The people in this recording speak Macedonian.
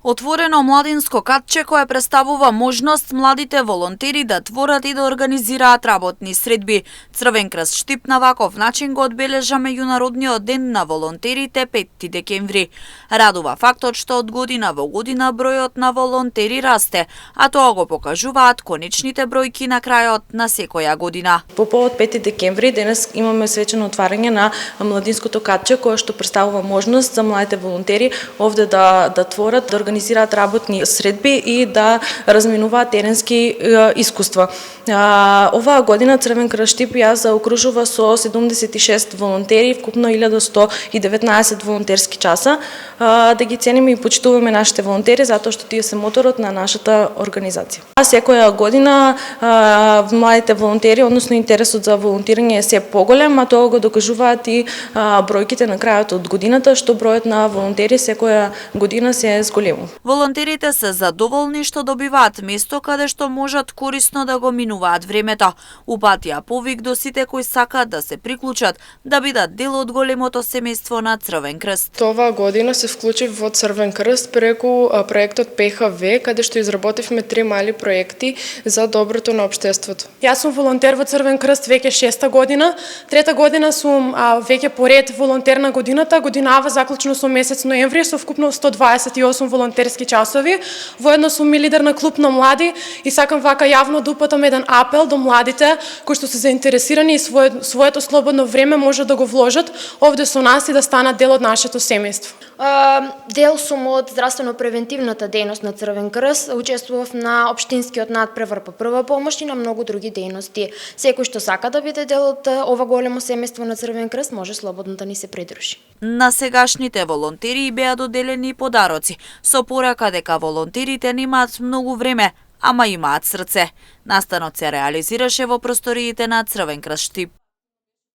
Отворено младинско катче кое представува можност младите волонтери да творат и да организираат работни средби. Црвен крст Штип на ваков начин го одбележа меѓународниот ден на волонтерите 5 декември. Радува фактот што од година во година бројот на волонтери расте, а тоа го покажуваат конечните бројки на крајот на секоја година. По повод 5 декември денес имаме свечено отварање на младинското катче кое што представува можност за младите волонтери овде да творат, да организираат работни средби и да разменуваат теренски искуства. Оваа година Црвен крст Штип ја заокружува со 76 волонтери, вкупно 1119 волонтерски часа. Да ги цениме и почитуваме нашите волонтери затоа што тие се моторот на нашата организација. Секоја година младите волонтери, односно интересот за волонтирање е се поголем, а тоа го докажуваат и бројките на крајот од годината, што бројот на волонтери секоја година се зголемува. Волонтерите се задоволни што добиваат место каде што можат корисно да го минуваат времето. Упатија повик до сите кои сакаат да се приклучат, да бидат дел од големото семејство на Црвен крст. Оваа година се вклучив во Црвен крст преку проектот ПХВ, каде што изработивме 3 мали проекти за доброто на општеството. Јас сум волонтер во Црвен крст веќе 6-та година. Трета година сум веќе поред волонтер на годината. Годинава заклучно со месец ноември со вкупно 128 волонтерски часови. Воедно сум и лидер на клуб на млади и сакам вака јавно да упатам еден апел до младите кои што се заинтересирани и своето слободно време може да го вложат овде со нас и да станат дел од нашето семејство. Дел сум од здравствено-превентивната дејност на Црвен крст, учествував на општинскиот надпревар по прва помош и на многу други дејности. Секој што сака да биде дел од ова големо семејство на Црвен крст може слободно да ни се придружи. На сегашните волонтери беа доделени подароци со порака дека волонтерите немаат многу време, ама имаат срце. Настанот се реализираше во просториите на Црвен крст Штип.